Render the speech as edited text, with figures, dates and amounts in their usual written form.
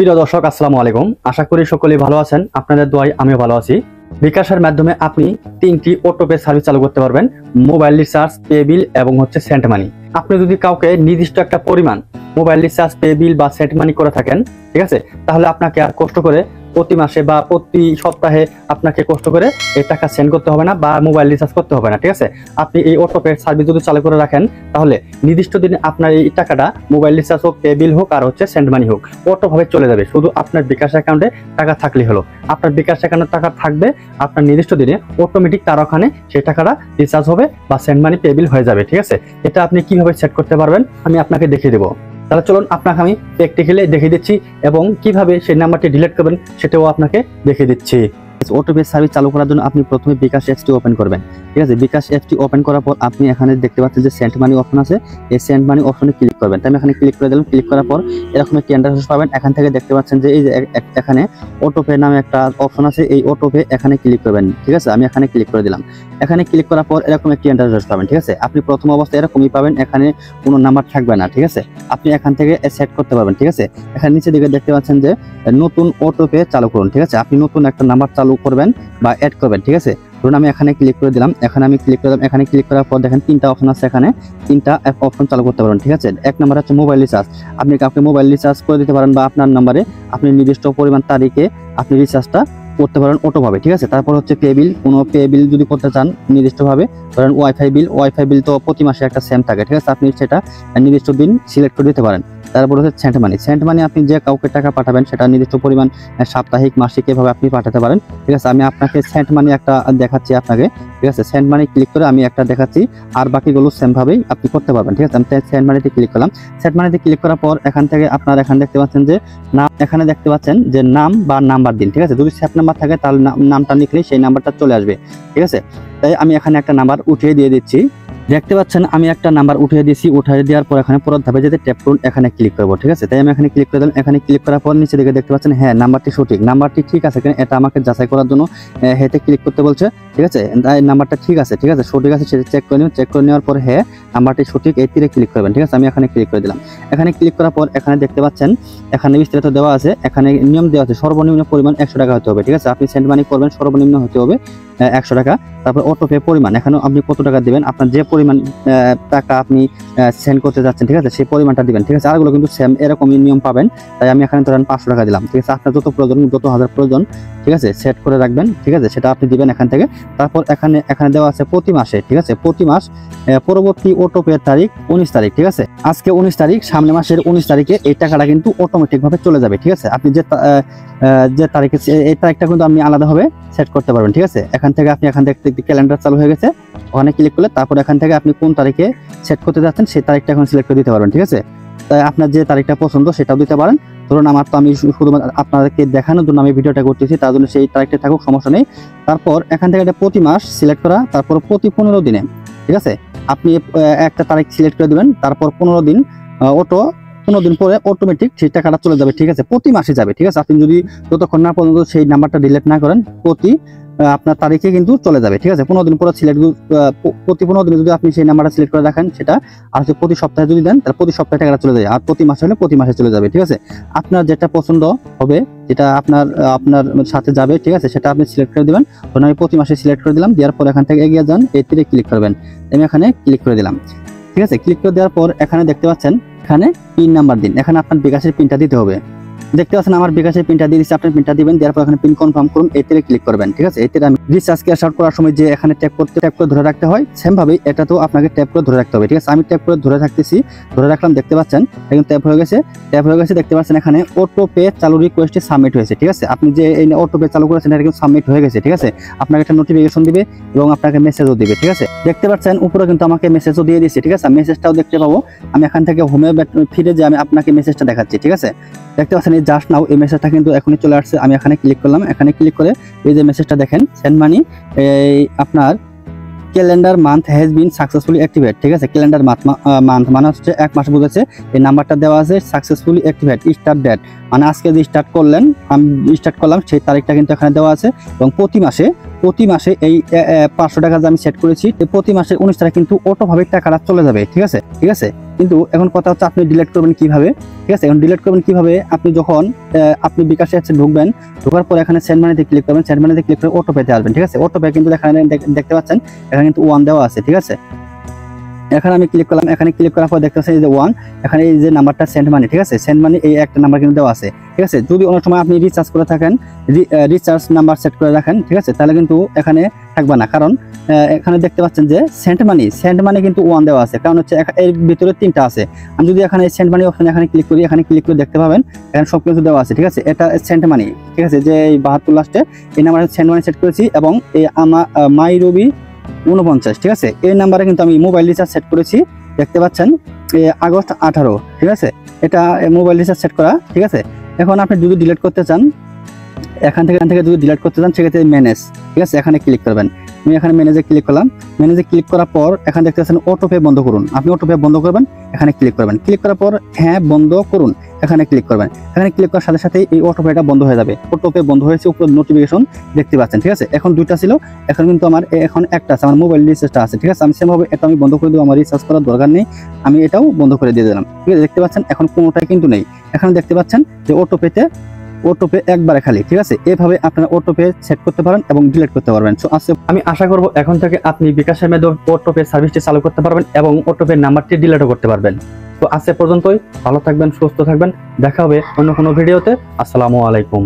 প্রিয় দর্শক, আসসালামু আলাইকুম। আশা করি সকলেই ভালো আছেন। আপনাদের দোয়ায় আমিও ভালো আছি। বিকাশের মাধ্যমে আপনি 3টি অটোপে সার্ভিস চালু করতে পারবেন: মোবাইল রিচার্জ, পে বিল এবং সেন্ট মানি। আপনি যদি কাউকে নির্দিষ্ট একটা পরিমাণ মোবাইল রিচার্জ, পে বিল বা সেন্ট মানি করে থাকেন, ঠিক আছে, তাহলে আপনাকে আর কষ্ট করে প্রতি মাসে বা প্রতি সপ্তাহে আপনাকে কষ্ট করে এই টাকা সেন্ড করতে হবে না বা মোবাইল রিচার্জ করতে হবে না, ঠিক আছে। আপনি এই অটোপে সার্ভিস যদি চালু করে রাখেন, তাহলে নির্দিষ্ট দিনে আপনার এই টাকাটা মোবাইল রিচার্জ হোক, পে বিল হোক আর সেন্ট মানি হোক, অটোভাবে চলে যাবে। শুধু আপনার বিকাশ অ্যাকাউন্টে টাকা থাকলেই হলো। আপনার বিকাশ অ্যাকাউন্টে টাকা থাকবে, আপনার নির্দিষ্ট দিনে অটোমেটিক তার ওখানে সেই টাকাটা রিচার্জ হবে বা সেন্ট মানি, পে বিল হয়ে যাবে, ঠিক আছে। এটা আপনি কিভাবে সেট করতে পারবেন আমি আপনাকে দেখিয়ে দেবো। তাহলে চলুন আপনাকে আমি প্র্যাকটিক্যালি দেখিয়ে দিচ্ছি এবং কিভাবে সেই নাম্বারটি ডিলিট করবেন সেটাও আপনাকে দেখিয়ে দিচ্ছি। অটোপে সার্ভিস চালু করার জন্য আপনি প্রথমে বিকাশ অ্যাপটি ওপেন করবেন, ঠিক আছে। বিকাশ অ্যাপটি ওপেন করার পর আপনি এখানে দেখতে পাচ্ছেন যে সেন্ট মানি অপশন আছে, এই সেন্ট মানি অপশনে ক্লিক করবেন। তাই আমি এখানে ক্লিক করে দিলাম। ক্লিক করার পর এরকম একটি ইন্টারফেস পাবেন। এখান থেকে দেখতে পাচ্ছেন যে এই যে এখানে অটোপে নামে একটা অপশন আছে, এই অটোপে এখানে ক্লিক করবেন, ঠিক আছে। আমি এখানে ক্লিক করে দিলাম। এখানে ক্লিক করার পর এরকম একটি ইন্টারফেস পাবেন, ঠিক আছে। আপনি প্রথম অবস্থায় এরকমই পাবেন, এখানে কোনো নাম্বার থাকবে না, ঠিক আছে। আপনি এখান থেকে সেট করতে পারবেন, ঠিক আছে। এখানে নিচে দিকে দেখতে পাচ্ছেন যে নতুন অটোপে চালু করুন, ঠিক আছে। আপনি নতুন একটা নাম্বার চালু করবেন বা অ্যাড করবেন, ঠিক আছে। ধরুন আমি এখানে ক্লিক করে দিলাম। এখানে আমি ক্লিক করে দিলাম। এখানে ক্লিক করার পর দেখেন 3টা অপশন আছে, এখানে 3টা অপশন চালু করতে পারবেন, ঠিক আছে। এক নাম্বার হচ্ছে মোবাইল রিচার্জ। আপনি কাউকে মোবাইল রিচার্জ করে দিতে পারেন বা আপনার নাম্বারে আপনি নির্দিষ্ট পরিমাণ তারিখে আপনি রিচার্জটা করতে পারেন অটোভাবে, ঠিক আছে। তারপর হচ্ছে পে বিল। কোনো পে বিল যদি করতে চান নির্দিষ্টভাবে, ধরেন ওয়াইফাই বিল তো প্রতি মাসে একটা সেম থাকে, ঠিক আছে। আপনি সেটা নির্দিষ্ট দিন সিলেক্ট করে দিতে পারেন। তারপর হচ্ছে সেন্ট মানি। সেন্ট মানি আপনি যে কাউকে টাকা পাঠাবেন সেটা নির্দিষ্ট পরিমাণ সাপ্তাহিক, মাসিক এভাবে আপনি পাঠাতে পারেন, ঠিক আছে। আমি আপনাকে সেন্ট মানি একটা দেখাচ্ছি আপনাকে, ঠিক আছে। সেন্ট মানি ক্লিক করে আমি একটা দেখাচ্ছি, আর বাকিগুলো সেম ভাবেই আপনি করতে পারবেন, ঠিক আছে। আমি সেন্ট মানিতে ক্লিক করলাম। সেন্ট মানিতে ক্লিক করার পর এখান থেকে আপনার এখানে দেখতে পাচ্ছেন যে নাম, এখানে দেখতে পাচ্ছেন যে নাম বা নাম্বার দিন, ঠিক আছে। যদি সেভ নাম্বার থাকে তাহলে নামটা লিখলেই সেই নাম্বারটা চলে আসবে, ঠিক আছে। তাই আমি এখানে একটা নাম্বার উঠিয়ে দিয়ে দিচ্ছি। দেখতে পাচ্ছেন আমি একটা নাম্বার উঠিয়ে দিয়েছি। উঠিয়ে দেওয়ার পর এখানে পরের ধাপে যেতে ট্যাপ করুন, এখানে ক্লিক করবো, ঠিক আছে। তাই আমি এখানে ক্লিক করে দিলাম। এখানে ক্লিক করার পর নিচে দিকে দেখতে পাচ্ছেন হ্যাঁ নাম্বারটি সঠিক, নাম্বারটি ঠিক আছে কিনা এটা আমাকে যাচাই করার জন্য হেতে ক্লিক করতে বলছে, ঠিক আছে। নাম্বারটা ঠিক আছে, ঠিক আছে, সঠিক আছে সেটা চেক করে নিন। চেক করে নেওয়ার পর হ্যাঁ নাম্বারটি সঠিক, এই তীরে ক্লিক করবেন, ঠিক আছে। আমি এখানে ক্লিক করে দিলাম। এখানে ক্লিক করার পর এখানে দেখতে পাচ্ছেন এখানে বিস্তারিত দেওয়া আছে, এখানে নিয়ম দেওয়া আছে। সর্বনিম্ন পরিমাণ 100 টাকা হতে হবে, ঠিক আছে। আপনি সেন্ট মানি করবেন সর্বনিম্ন হতে হবে 100 টাকা। তারপর অটোপে পরিমাণ, এখানে আপনি কত টাকা দিবেন, আপনার যে পরিমাণ টাকা আপনি সেন্ড করতে যাচ্ছেন, ঠিক আছে, সেই পরিমাণটা দিবেন, ঠিক আছে। আরগুলো কিন্তু সেম এরকমই নিয়ম পাবেন। তাই আমি এখানে ধরেন 500 টাকা দিলাম, ঠিক আছে। আপনার যত প্রয়োজন, যত হাজার প্রয়োজন, ঠিক আছে, সেট করে রাখবেন, ঠিক আছে, সেটা আপনি দিবেন এখান থেকে। তারপর এখানে দেওয়া আছে প্রতি মাসে, ঠিক আছে, প্রতি মাস পরবর্তী অটোপে তারিখ 19 তারিখ, ঠিক আছে। আজকে 19 তারিখ, সামনে মাসের 19 তারিখে এই টাকাটা কিন্তু অটোমেটিক ভাবে চলে যাবে, ঠিক আছে। আপনি যে তারিখে, এই তারিখটা কিন্তু আপনি আলাদাভাবে সেট করতে পারবেন, ঠিক আছে। এখান থেকে আপনি এখান থেকে ক্যালেন্ডার চালু হয়ে গেছে, ওখানে ক্লিক করলে তারপর এখান থেকে আপনি কোন তারিখে সেট করতে যাচ্ছেন সেই তারিখটা এখন সিলেক্ট করে দিতে পারবেন, ঠিক আছে। তাই আপনার যে তারিখটা পছন্দ সেটাও দিতে পারেন। ধরুন আমার তো আমি শুধুমাত্র আপনাদেরকে দেখানোর জন্য আমি ভিডিওটা করতেছি, তার জন্য সেই তারিখটা থাকুক, সমস্যা নেই। তারপর এখান থেকে একটা প্রতি মাস সিলেক্ট করা, তারপর প্রতি 15 দিনে, ঠিক আছে, আপনি একটা তারিখ সিলেক্ট করে দিবেন। তারপর 15 দিন 15 দিন পরে অটোমেটিক সেই টাকাটা চলে যাবে, ঠিক আছে। প্রতি মাসে যাবে, ঠিক আছে। আপনি যদি যতক্ষণ না পর্যন্ত সেই নাম্বারটা ডিলিট না করেন প্রতি আপনার তারিখে কিন্তু চলে যাবে, ঠিক আছে। 15 দিন পরে প্রতি 15 দিনে যদি আপনি সেই নাম্বারটা সিলেক্ট করে রাখেন সেটা, আর প্রতি সপ্তাহে যদি দেন তাহলে প্রতি সপ্তাহে টাকাটা চলে যায়, আর প্রতি মাসে হলে প্রতি মাসে চলে যাবে, ঠিক আছে। আপনার যেটা পছন্দ হবে, যেটা আপনার সাথে যাবে, ঠিক আছে, সেটা আপনি সিলেক্ট করে দিবেন। ধরুন আমি প্রতি মাসে সিলেক্ট করে দিলাম। দেওয়ার পর এখান থেকে এগিয়ে যান, এই তীরে ক্লিক করবেন। আমি এখানে ক্লিক করে দিলাম, ঠিক আছে। ক্লিক করে দেওয়ার পর এখানে দেখতে পাচ্ছেন এখানে পিন নাম্বার দিন। এখানে আপনার বিকাশের পিনটা দিতে হবে। দেখতে পাচ্ছেন আমার বিকাশের পিনটা দিয়ে দিচ্ছি, আপনার পিনটা দিবেন। দেওয়ার পর এখানে পিন কনফার্ম করুন, এতে ক্লিক করবেন, ঠিক আছে। এতে আমি রিচার্জ ক্যাশ আউট করার সময় যে এখানে ট্যাপ করে ধরে রাখতে হয়, সেম ভাবে এটা তো আপনাকে ট্যাপ করে ধরে রাখতে হবে, ঠিক আছে। আমি ট্যাপ করে ধরে রাখতেছি, ধরে রাখলাম। দেখতে পাচ্ছেন এখন ট্যাপ হয়ে গেছে। দেখতে পাচ্ছেন এখানে অটো পে চালু রিকোয়েস্টে সাবমিট হয়েছে, ঠিক আছে। আপনি যে এই অটো পে চালু করেছেন এটা কিন্তু সাবমিট হয়ে গেছে, ঠিক আছে। আপনাকে একটা নোটিফিকেশন দিবে এবং আপনাকে মেসেজও দিবে, ঠিক আছে। দেখতে পাচ্ছেন উপরে কিন্তু আমাকে মেসেজও দিয়ে দিয়েছে, ঠিক আছে। মেসেজটাও দেখতে পাবো। আমি এখান থেকে হোমে ফিরে যে আমি আপনাকে মেসেজটা দেখাচ্ছি, ঠিক আছে। দেখতে পাচ্ছেন এই জাস্ট নাও এই মেসেজটা কিন্তু এখনই চলে আসছে। আমি এখানে ক্লিক করলাম। এখানে ক্লিক করে এই যে মেসেজটা দেখেন, সেন্ড মানি এই আপনার calendar month has been successfully activate, ঠিক আছে। ক্যালেন্ডার মান্থ মানে হচ্ছে 1 মাস বুঝেছে। এই নাম্বারটা দেওয়া আছে সাকসেসফুলি অ্যাক্টিভেট, স্টার্ট ডেট মানে আজকে যে স্টার্ট করলাম সেই তারিখটা কিন্তু এখানে দেওয়া আছে। এবং প্রতি মাসে এই 500 টাকা যে আমি সেট করেছি প্রতি মাসে 19 তারিখ কিন্তু অটোভাবে টাকাটা চলে যাবে, ঠিক আছে। কিন্তু এখন কথা হচ্ছে আপনি ডিলিট করবেন কিভাবে, ঠিক আছে। এখন ডিলিট করবেন কিভাবে, আপনি যখন আপনি বিকাশে ঢুকবেন, ঢোকার পর এখানে সেন্ড মানিতে ক্লিক করবেন, সেন্ড মানিতে ক্লিক করে অটো পেতে আসবেন, ঠিক আছে। অটো পে কিন্তু এখানে দেখতে পাচ্ছেন এখানে কিন্তু 1 দেওয়া আছে, ঠিক আছে। এখানে আমি ক্লিক করলাম, এখানে ক্লিক করার পর দেখতে পাচ্ছেন এই যে 1, এখানে এই যে নাম্বারটা সেন্ড মানি, ঠিক আছে। সেন্ড মানি এই একটা নাম্বার কিন্তু দেওয়া আছে, ঠিক আছে। যদি অনেক সময় আপনি রিচার্জ করে থাকেন, রিচার্জ নাম্বার সেট করে রাখেন, ঠিক আছে, তাহলে কিন্তু এখানে থাকবে না, কারণ এখানে দেখতে পাচ্ছেন যে সেন্ড মানি কিন্তু 1 দেওয়া আছে, কারণ হচ্ছে এর ভিতরে 3টা আছে। আমি যদি এখানে সেন্ড মানি অপশন এখানে ক্লিক করি, এখানে ক্লিক করে দেখতে পাবেন এখানে সব কিছু দেওয়া আছে, ঠিক আছে। এটা সেন্ড মানি, ঠিক আছে, যে এই 72 লাস্টে এই নাম্বারে সেন্ড মানি সেট করেছি, এবং এই আমার মাই রবি 49, ঠিক আছে, এই নাম্বারে কিন্তু আমি মোবাইল রিচার্জ সেট করেছি, দেখতে পাচ্ছেন আগস্ট 18, ঠিক আছে। এটা মোবাইল রিচার্জ সেট করা, ঠিক আছে। এখন আপনি যদি ডিলিট করতে চান, এখান থেকে যদি ডিলিট করতে চান, সেক্ষেত্রে ম্যানেজ, ঠিক আছে, এখানে ক্লিক করবেন। আমি এখানে ম্যানেজে ক্লিক করলাম, ম্যানেজে ক্লিক করার পর এখানে দেখতে পাচ্ছেন অটো পে বন্ধ করুন, আপনি অটো পে বন্ধ করবেন, এখানে ক্লিক করবেন। ক্লিক করার পর হ্যাঁ বন্ধ করুন, এখানে ক্লিক করবেন। এখানে ক্লিক করার সাথে সাথে এই অটো পেটা বন্ধ হয়ে যাবে, অটো পে বন্ধ হয়েছে, উপর নোটিফিকেশন দেখতে পাচ্ছেন, ঠিক আছে। এখন 2টা ছিল, এখন কিন্তু আমার এখন একটা আছে, আমার মোবাইল রিচার্জটা আছে, ঠিক আছে। আমি সেভাবে এটা আমি বন্ধ করে দেবো, আমার রিচার্জ করার দরকার নেই, আমি এটাও বন্ধ করে দিয়ে দিলাম, ঠিক আছে। দেখতে পাচ্ছেন এখন কোনোটাই কিন্তু নেই। এখানে দেখতে পাচ্ছেন যে অটো পে একবারে খালি, ঠিক আছে। এভাবে আপনারা অটো পে সেট করতে পারেন এবং ডিলিট করতে পারবেন। সো আমি আশা করব এখন থেকে আপনি বিকাশের মাধ্যমে অটো পে সার্ভিসটি চালু করতে পারবেন এবং অটো পে নাম্বারটি ডিলিটও করতে পারবেন। তো আজ এ পর্যন্তই, ভালো থাকবেন, সুস্থ থাকবেন, দেখা হবে অন্য কোনো ভিডিওতে। আসসালামু আলাইকুম।